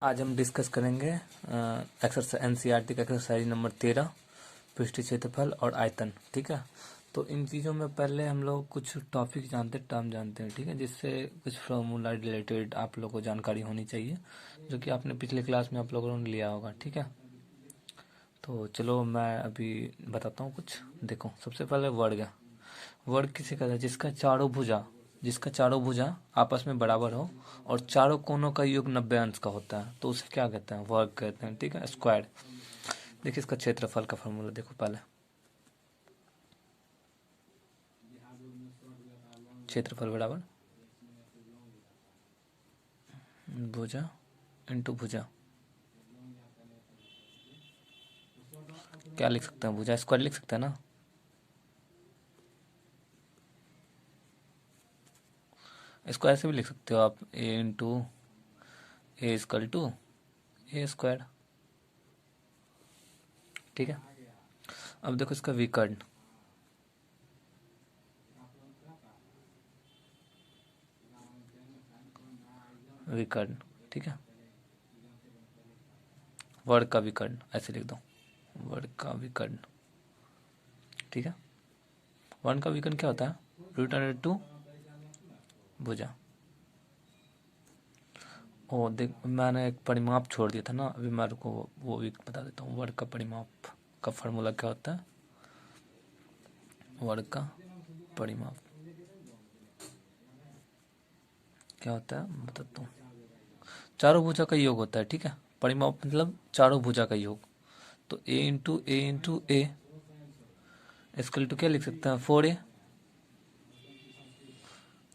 आज हम डिस्कस करेंगे एक्सरसाइज एनसीईआरटी का एक्सरसाइज नंबर 13 पृष्ठीय क्षेत्रफल और आयतन। ठीक है, तो इन चीज़ों में पहले हम लोग कुछ टॉपिक जानते हैं, टर्म जानते हैं। ठीक है, जिससे कुछ फॉर्मूला रिलेटेड आप लोगों को जानकारी होनी चाहिए, जो कि आपने पिछले क्लास में आप लोगों ने लिया होगा। ठीक है, तो चलो मैं अभी बताता हूँ कुछ। देखो, सबसे पहले वर्ग। वर्ग किसे कहते हैं? जिसका चारों भुजा आपस में बराबर हो और चारों कोनों का योग 90 अंश का होता है, तो उसे क्या कहते हैं? वर्ग कहते हैं। ठीक है, स्क्वायर। देखिए इसका क्षेत्रफल का फॉर्मूला देखो पहले। क्षेत्रफल बराबर भुजा इंटू भुजा। क्या लिख सकते हैं? भुजा स्क्वायर लिख सकते हैं ना। इसको ऐसे भी लिख सकते हो आप, a into a equal to a square. ठीक है, अब देखो इसका विकर्ण। विकर्ण, ठीक है, वर्ग का विकर्ण ऐसे लिख दो, वर्ग का विकर्ण। ठीक है, वर्ग का विकर्ण क्या होता है? रूट अंडर टू भुजा। ओ देख, मैंने एक परिमाप छोड़ दिया था ना, अभी मेरे को वो भी बता देता हूँ। वर्ग का परिमाप का फॉर्मूला क्या होता है? वर्ग का परिमाप क्या होता है बताता हूँ। चारों भुजा का योग होता है। ठीक है, परिमाप मतलब चारों भुजा का योग। तो ए इसको टू क्या लिख सकते हैं? 4a।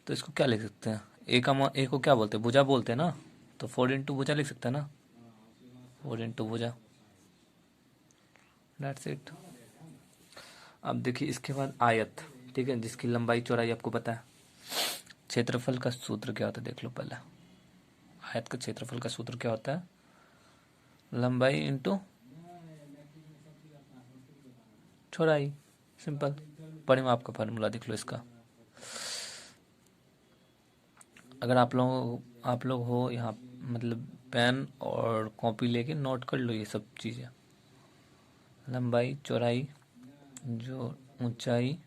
तो इसको क्या लिख सकते हैं? ए को क्या बोलते हैं? भुजा बोलते हैं ना, तो 4 इंटू भुजा लिख सकते हैं ना, 4 इंटू भुजा। That's it. अब देखिए इसके बाद आयत। ठीक है, जिसकी लंबाई चौड़ाई आपको पता है। क्षेत्रफल का सूत्र क्या होता है देख लो पहले। आयत का क्षेत्रफल का सूत्र क्या होता है? लंबाई इंटू चौड़ाई। सिंपल। परिमाप का फार्मूला देख लो इसका। अगर आप लोग हो यहाँ, मतलब पेन और कॉपी लेके नोट कर लो ये सब चीज़ें। लंबाई चौड़ाई जो ऊंचाई,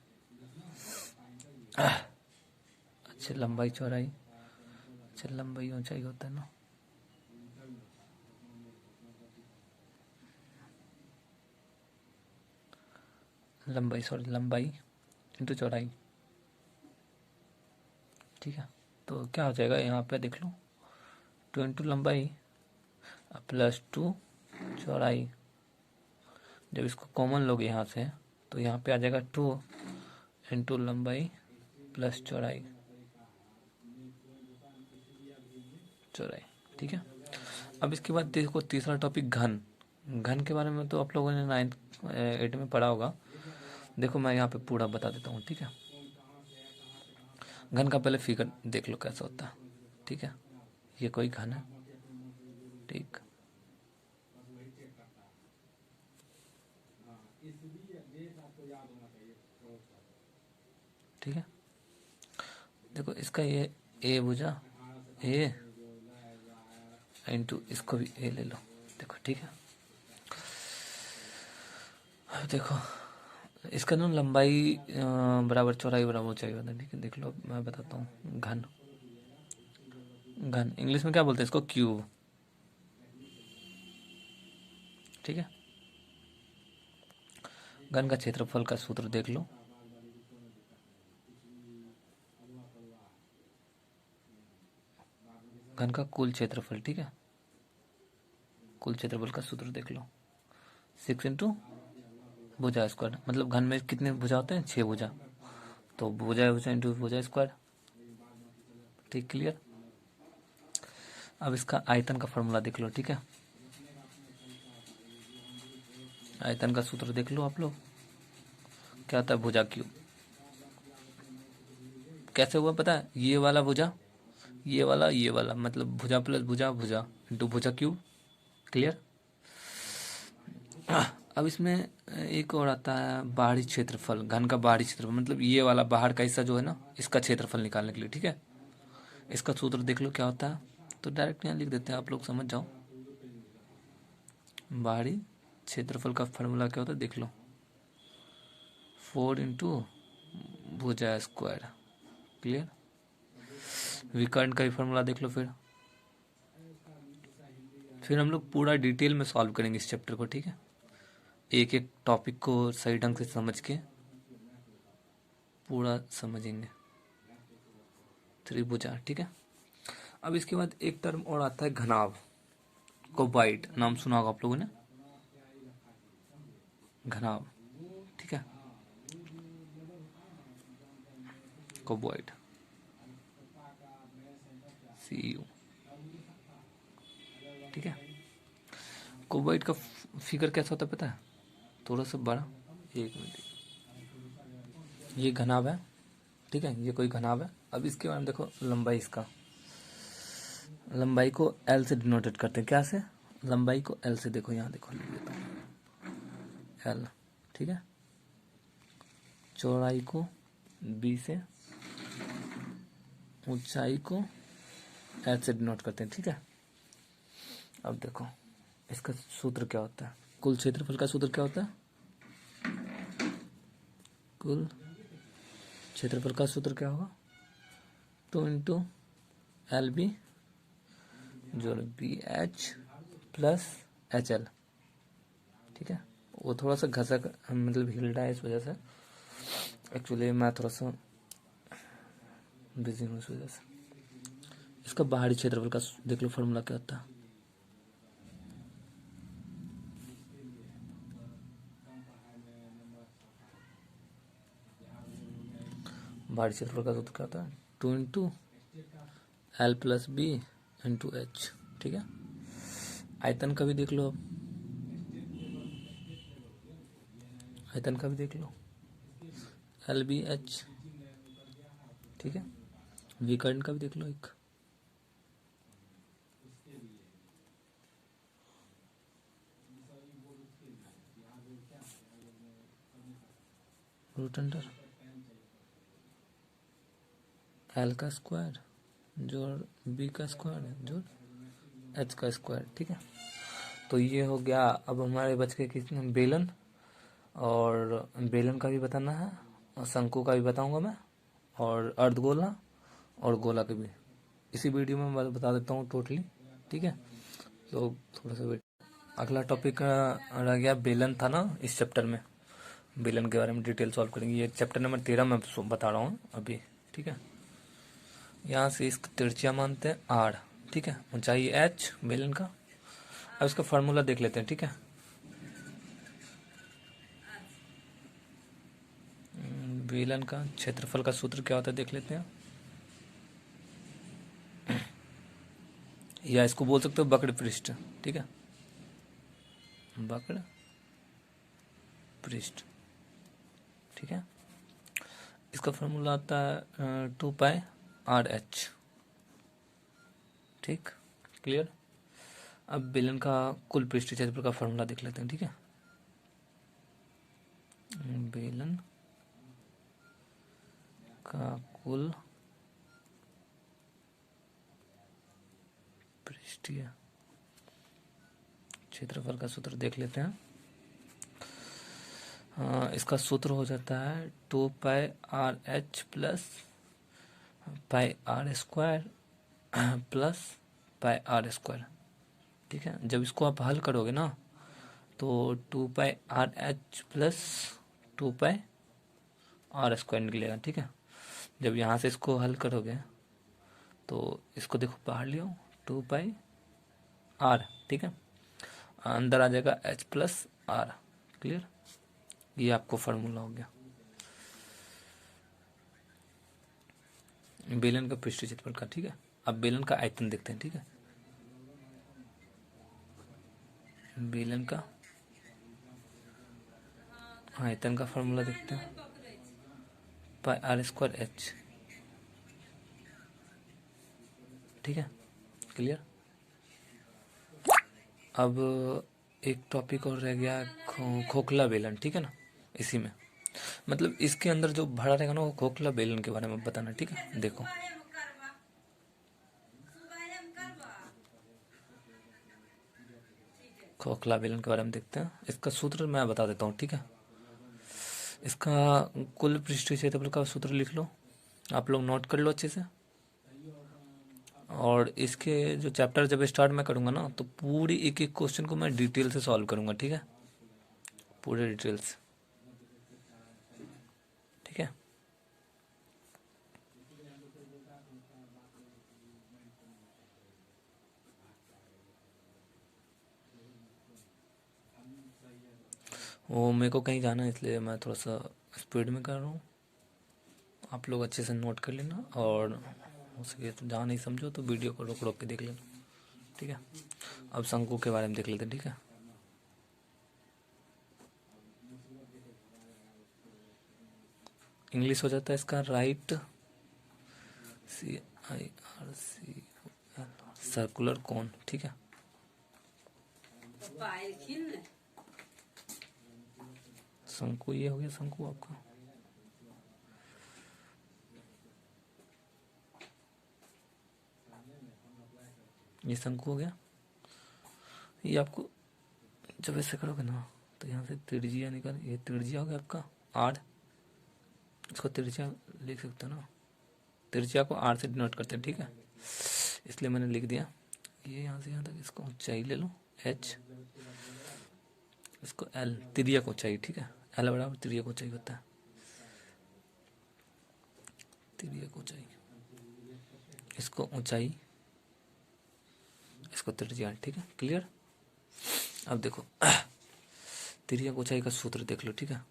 अच्छा लंबाई चौड़ाई, अच्छा लंबाई ऊंचाई होता है ना। लंबाई इंटू चौड़ाई। ठीक है, तो क्या हो जाएगा यहाँ पे देख लो, 2 इंटू लंबाई प्लस 2 चौड़ाई। जब इसको कॉमन लोगे यहाँ से, तो यहाँ पे आ जाएगा 2 इंटू लंबाई प्लस चौड़ाई। ठीक है, अब इसके बाद देखो तीसरा टॉपिक घन। घन के बारे में तो आप लोगों ने 8 में पढ़ा होगा। देखो मैं यहाँ पे पूरा बता देता हूँ। ठीक है, घन का पहले फिगर देख लो कैसा होता है। ठीक है, ये कोई घन है। ठीक, ठीक है, देखो इसका ये ए भुजा, ए इंटू इसको भी ए ले लो। देखो ठीक है, अब देखो इसका ना लंबाई बराबर चौड़ाई बराबर ऊंचाई होता है। ठीक है, देख लो मैं बताता हूँ। घन, घन इंग्लिश में क्या बोलते हैं इसको? क्यूब। ठीक है, घन का क्षेत्रफल का सूत्र देख लो। घन का कुल क्षेत्रफल। ठीक है, कुल क्षेत्रफल का सूत्र देख लो, 6 इंटू भुजा स्क्वायर। मतलब घन में कितने भुजा होते हैं? 6 भुजा। तो भुजा इंटू भुजा स्क्वायर। ठीक, क्लियर। अब इसका आयतन का फॉर्मूला देख लो। ठीक है, आयतन का सूत्र देख लो आप लोग, क्या होता है? भुजा क्यूब। कैसे हुआ पता है? ये वाला भुजा, ये वाला मतलब भुजा प्लस भुजा, भुजा इंटू भुजा क्यूब। क्लियर। अब इसमें एक और आता है बाहरी क्षेत्रफल। घन का बाहरी क्षेत्रफल मतलब ये वाला बाहर का हिस्सा जो है ना, इसका क्षेत्रफल निकालने के लिए। ठीक है, इसका सूत्र देख लो क्या होता है। तो डायरेक्ट यहाँ लिख देते हैं, आप लोग समझ जाओ। बाहरी क्षेत्रफल का फॉर्मूला क्या होता है देख लो, 4 इंटू भुजा स्क्वायर। क्लियर। विकर्ण का भी फॉर्मूला देख लो। फिर हम लोग पूरा डिटेल में सॉल्व करेंगे इस चैप्टर को, ठीक है। एक एक टॉपिक को सही ढंग से समझ के पूरा समझेंगे, त्रिभुजा, ठीक है। अब इसके बाद एक टर्म और आता है घनाभ, कोबाइड, नाम सुना होगा आप लोगों ने, घनाभ, ठीक है, कोबाइड, CU, ठीक है। कोबाइड का फिगर कैसा होता है पता है, थोड़ा सा बड़ा, एक मिनट, ये घनाभ है, ठीक है, ये कोई घनाभ है। अब इसके बारे में देखो, लंबाई, इसका लंबाई को L से डिनोटेट करते हैं, क्या से, लंबाई को L से, देखो यहाँ देखो, लिख देता हूँ L, ठीक है। चौड़ाई को B से, ऊंचाई को H से डिनोट करते हैं, ठीक है। अब देखो इसका सूत्र क्या होता है, कुल क्षेत्रफल का सूत्र क्या होता है, कुल क्षेत्रफल का सूत्र क्या होगा, 2 इंटू LB जो BH प्लस HL, ठीक है। वो थोड़ा सा घसा मतलब हिल रहा है, इस वजह से, एक्चुअली मैं थोड़ा सा बिजी हूँ इस वजह से। इसका बाहरी क्षेत्रफल का देख लो फॉर्मूला क्या होता है, बाहरी क्षेत्रफल का सूत्र क्या होता है, 2 into L plus B into H, ठीक है। आयतन का भी देख लो, अब आयतन का भी देख लो, LBH, ठीक है। विकर्ण का भी देख लो, एक रूट अंडर L का स्क्वायर जोड़ B का स्क्वायर जोड़ H का स्क्वायर, ठीक है। तो ये हो गया। अब हमारे बच के कितने, बेलन, और बेलन का भी बताना है, और शंकु का भी बताऊंगा मैं, और अर्धगोला और गोला का भी इसी वीडियो में मैं बता देता हूँ टोटली, ठीक है। तो थोड़ा सा वेट। अगला टॉपिक रह गया बेलन, था ना इस चैप्टर में, बेलन के बारे में डिटेल सॉल्व करेंगे। ये चैप्टर नंबर 13 में बता रहा हूँ अभी, ठीक है। यहाँ से इसका तिरछिया मानते हैं R, ठीक है, ऊंचाई H बेलन का। अब इसका फार्मूला देख लेते हैं, ठीक है। बेलन का क्षेत्रफल का सूत्र क्या होता है देख लेते हैं, या इसको बोल सकते हो वक्र पृष्ठ, ठीक है, वक्र पृष्ठ, ठीक है। इसका फार्मूला आता है 2πRH, ठीक, क्लियर। अब बेलन का कुल पृष्ठ क्षेत्रफल का फार्मूला देख लेते हैं, ठीक है। बेलन का कुल पृष्ठीय क्षेत्रफल का सूत्र देख लेते हैं। इसका सूत्र हो जाता है 2πRH plus πR square plus πR square, ठीक है। जब इसको आप हल करोगे ना तो 2πRH प्लस 2πR स्क्वायर निकलेगा, ठीक है। जब यहाँ से इसको हल करोगे तो इसको देखो बाहर लियो, 2πR, ठीक है, अंदर आ जाएगा H प्लस R, क्लियर। ये आपको फार्मूला हो गया बेलन का पृष्ठ क्षेत्रफल का, ठीक है। अब बेलन का आयतन देखते हैं, ठीक है। बेलन का आयतन का फार्मूला देखते हैं, πR स्क्वायर H, ठीक है, क्लियर। अब एक टॉपिक और रह गया, खोखला बेलन, ठीक है ना। इसी में मतलब इसके अंदर जो भरा रहेगा ना वो खोखला बेलन के बारे में बताना, ठीक है। देखो खोखला बेलन के बारे में देखते हैं। इसका सूत्र मैं बता देता हूँ, ठीक है। इसका कुल पृष्ठीय क्षेत्रफल का सूत्र लिख लो, आप लोग नोट कर लो अच्छे से। और इसके जो चैप्टर जब स्टार्ट मैं करूँगा ना, तो पूरी एक एक क्वेश्चन को मैं डिटेल से सॉल्व करूँगा, ठीक है, पूरे डिटेल्स, ठीक है। वो मेरे को कहीं जाना है, इसलिए मैं थोड़ा सा स्पीड में कर रहा हूँ। आप लोग अच्छे से नोट कर लेना, और हो सके तो जहाँ नहीं समझो तो वीडियो को रोक रोक के देख लेना, ठीक है। अब शंकु के बारे में देख लेते हैं, ठीक है। इंग्लिश हो जाता है इसका राइट, CIRC, सर्कुलर कोन, ठीक है। शंकु ये हो गया शंकु आपका। ये शंकु हो गया। ये आपको जब ऐसे करोगे ना, तो यहाँ से त्रिज्या निकाल, ये त्रिज्या हो गया आपका R। इसको त्रिज्या लिख सकते हो ना, त्रिज्या को R से डिनोट करते हैं, ठीक है, इसलिए मैंने लिख दिया। ये यहाँ से यहाँ तक इसको ऊंचाई ले लो H, इसको L, तिर्यक ऊंचाई, ठीक है। L बराबर तिर्यक ऊंचाई होता है, तिर्यक ऊंचाई, इसको ऊंचाई, इसको त्रिज्या, ठीक है, क्लियर। अब देखो तिर्यक ऊंचाई का सूत्र देख लो, ठीक है।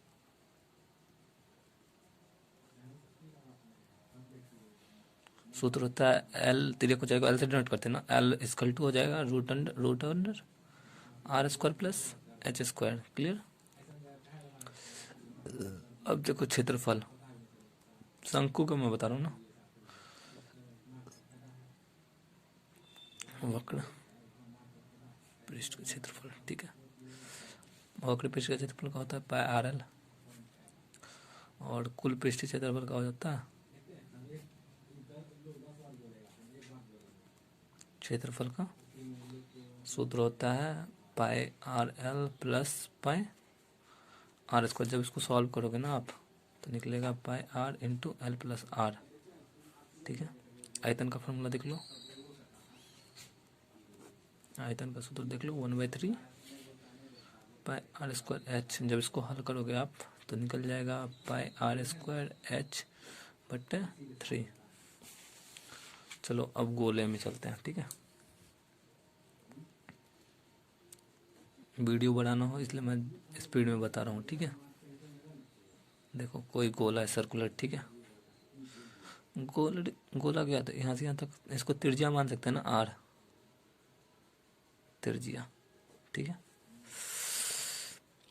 सूत्र होता है L, तिर्यक ऊंचाई को L से डिनोट करते हैं ना, L इक्वल टू हो जाएगा root under R square plus H square, clear. अब देखो क्षेत्रफल, शंकु का मैं बता रहा हूँ ना, वक्र पृष्ठ का क्षेत्रफल, ठीक है। वक्र पृष्ठ का क्षेत्रफल का होता है पाई RL, और कुल पृष्ठीय क्षेत्रफल का हो जाता है क्षेत्रफल का सूत्र होता है पाई RL plus pi R square. जब इसको सॉल्व करोगे ना आप, तो निकलेगा पाई R into L plus R, ठीक है। आयतन का फॉर्मूला देख लो, आयतन का सूत्र देख लो, 1/3 पाई R स्क्वायर H। जब इसको हल करोगे आप, तो निकल जाएगा पाई R स्क्वायर H बटे 3। चलो अब गोले में चलते हैं, ठीक है। वीडियो बढ़ाना हो इसलिए मैं स्पीड में बता रहा हूँ, ठीक है। देखो कोई गोला है सर्कुलर, ठीक है। गोला क्या था, यहाँ से यहाँ तक इसको त्रिज्या मान सकते हैं ना, R त्रिज्या, ठीक है।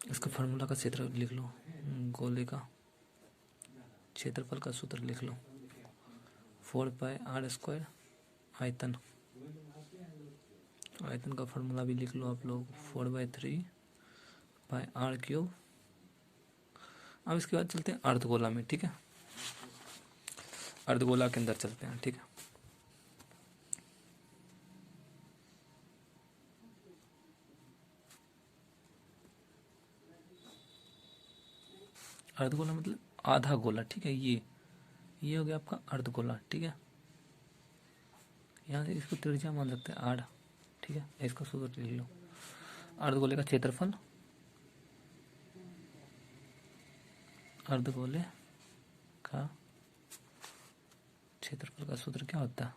इसका फार्मूला का क्षेत्र लिख लो, गोले का क्षेत्रफल का सूत्र लिख लो, 4 पाई R स्क्वायर, आयतन, आयतन का फार्मूला भी लिख लो आप लोग, 4/3 पाई R क्यूब। अब इसके बाद चलते हैं अर्धगोला में, ठीक है। अर्धगोला के अंदर चलते हैं, ठीक है। अर्धगोला मतलब आधा गोला, ठीक है। ये हो गया आपका अर्धगोला, ठीक है। यहाँ से इसको त्रिज्या मान सकते हैं R, ठीक है। इसका सूत्र लिख लो, अर्धगोले का क्षेत्रफल, अर्धगोले का क्षेत्रफल का सूत्र क्या होता है,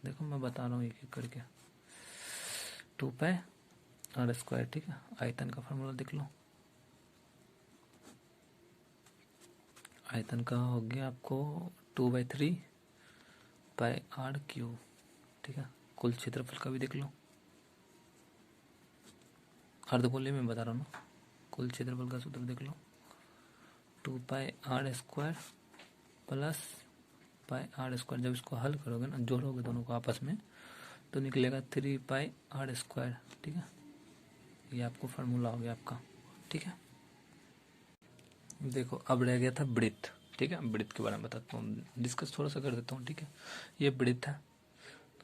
देखो मैं बता रहा हूँ एक एक करके, 2 पाई R स्क्वायर, ठीक है। आयतन का फार्मूला देख लो, आयतन का हो गया आपको 2/3 पाई R क्यूब, ठीक है। कुल क्षेत्रफल का भी देख लो, अर्धगोले में बता रहा हूँ ना, कुल क्षेत्रफल का सूत्र देख लो, 2 पाई R square plus pi R square. जब इसको हल करोगे ना, जोड़ोगे दोनों को आपस में, तो निकलेगा 3 पाई R स्क्वायर, ठीक है। ये आपको फार्मूला हो गया आपका, ठीक है। देखो अब रह गया था ब्रेथ, ठीक है। ब्रेथ के बारे में बताता हूँ, डिस्कस थोड़ा सा कर देता हूँ, ठीक है। ये ब्रेथ है,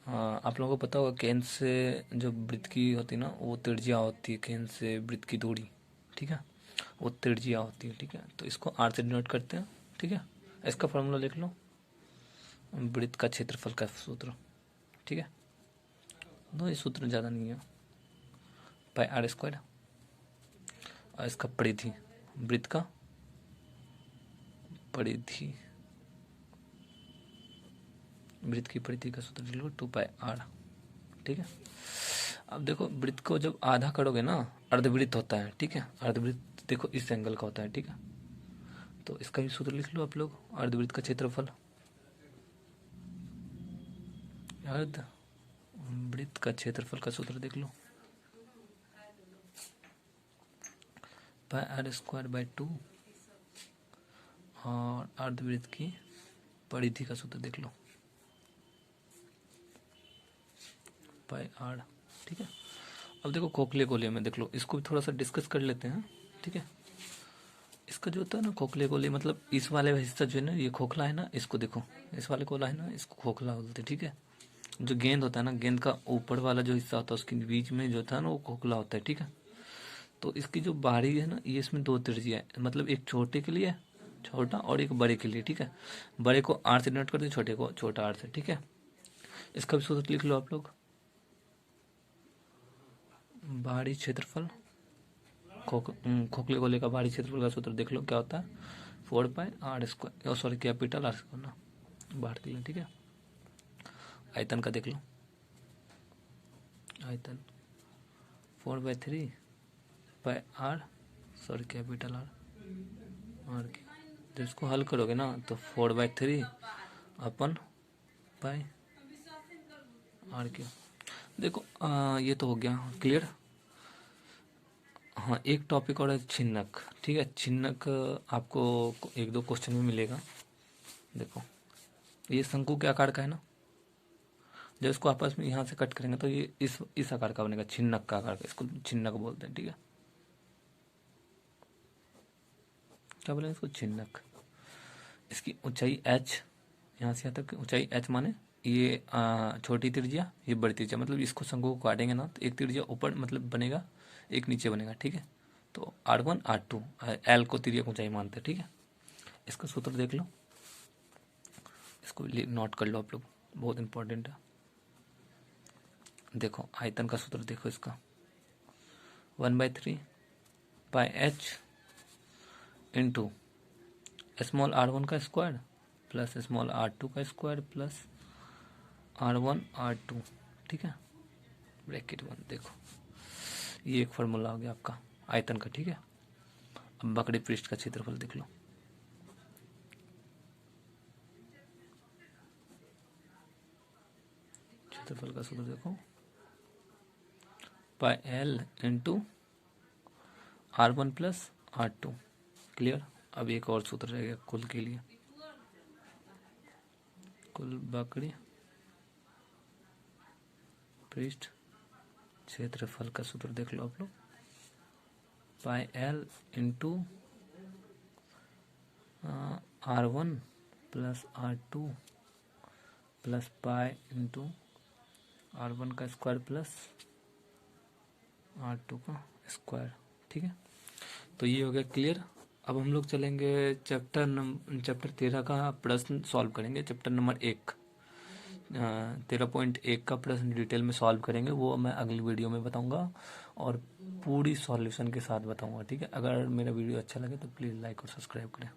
हाँ, आप लोगों को पता होगा केंद्र से जो वृत्त की होती है ना वो त्रिज्या होती है, केंद्र से वृत्त की दूरी, ठीक है, वो त्रिज्या होती है, ठीक है। तो इसको आर से डिनोट करते हैं, ठीक है। इसका फॉर्मूला लिख लो, वृत्त का क्षेत्रफल का सूत्र, ठीक है। दो, ये सूत्र ज़्यादा नहीं है, पाई आर स्क्वायर, और इसका परिधि, वृत्त का परिधि, वृत्त की परिधि का सूत्र लिख लो 2πr, ठीक है। अब देखो वृत्त को जब आधा करोगे ना, अर्धवृत्त होता है, ठीक है। अर्धवृत्त देखो इस एंगल का होता है, ठीक है। तो इसका भी सूत्र लिख लो आप लोग, अर्धवृत्त का क्षेत्रफल, अर्धवृत्त का क्षेत्रफल का सूत्र देख लो, पाई आर स्क्वायर बाई 2, और अर्धवृत्त की परिधि का सूत्र देख लो, पाई आर, ठीक है। अब देखो खोखले गोले में देख लो, इसको भी थोड़ा सा डिस्कस कर लेते हैं, ठीक है। इसका जो होता है ना खोखले गोले, मतलब इस वाले हिस्सा जो है ना ये खोखला है ना, इसको देखो, इस वाले गोला है ना, इसको खोखला बोलते हैं, ठीक है। जो गेंद होता है ना, गेंद का ऊपर वाला जो हिस्सा होता है उसके बीच में जो था ना वो खोखला होता है, ठीक है। तो इसकी जो बाहरी है ना, ये इसमें दो त्रिज्या है, मतलब एक छोटे के लिए छोटा और एक बड़े के लिए, ठीक है। बड़े को आर से डिनोट करते हैं, छोटे को छोटा आर से, ठीक है। इसका भी सूत्र लिख लो आप लोग, बाहरी क्षेत्रफल, खोखले गोले का बाहरी क्षेत्रफल का सूत्र देख लो क्या होता है, 4πr², sorry capital R square ना, बाहर के लिए, ठीक है। आयतन का देख लो, आयतन 4/3πr, sorry capital R, are की जब इसको हल करोगे ना तो 4/3 अपन पाई आर क्यू। देखो ये तो हो गया क्लियर। हाँ, एक टॉपिक और है छिन्नक, ठीक है। छिन्नक आपको एक दो क्वेश्चन में मिलेगा। देखो ये शंकु के आकार का है ना, जब इसको आपस में यहाँ से कट करेंगे तो ये इस आकार का बनेगा, छिन्नक का आकार का, इसको छिन्नक बोलते हैं, ठीक है। क्या बोलेंगे इसको, छिन्नक। इसकी ऊंचाई h, यहाँ से यहाँ तक ऊंचाई h माने ये छोटी त्रिज्या, ये बड़ी त्रिज्या, मतलब इसको शंकु को काटेंगे ना तो एक त्रिज्या ऊपर मतलब बनेगा, एक नीचे बनेगा, ठीक है। तो R1 R2 L को त्रिज्या की ऊंचाई मानते हैं, ठीक है। इसका सूत्र देख लो, इसको नोट कर लो आप लोग, बहुत इंपॉर्टेंट है। देखो आयतन का सूत्र देखो, इसका 1/3 पाई h इंटू स्मॉल r1 का स्क्वायर प्लस स्मॉल r2 का स्क्वायर प्लस r1 r2, ठीक है, ब्रैकेट 1। देखो ये एक फार्मूला हो गया आपका आयतन का, ठीक है। अब वक्री पृष्ठ का क्षेत्रफल देख लो, क्षेत्रफल का सूत्र देखो, पाई l into r1 plus r2, clear. अब एक और सूत्र रह गया कुल के लिए, कुल वक्री पृष्ठ क्षेत्रफल का सूत्र देख लो आप लोग, पाई l into R1 plus R2 plus pi into R1 का स्क्वायर प्लस R2 का स्क्वायर, ठीक है। तो ये हो गया क्लियर। अब हम लोग चलेंगे चैप्टर 13 का प्रश्न सॉल्व करेंगे, चैप्टर नंबर 1 13.1 का प्रश्न डिटेल में सॉल्व करेंगे, वो मैं अगली वीडियो में बताऊंगा और पूरी सॉल्यूशन के साथ बताऊंगा, ठीक है। अगर मेरा वीडियो अच्छा लगे तो प्लीज़ लाइक और सब्सक्राइब करें।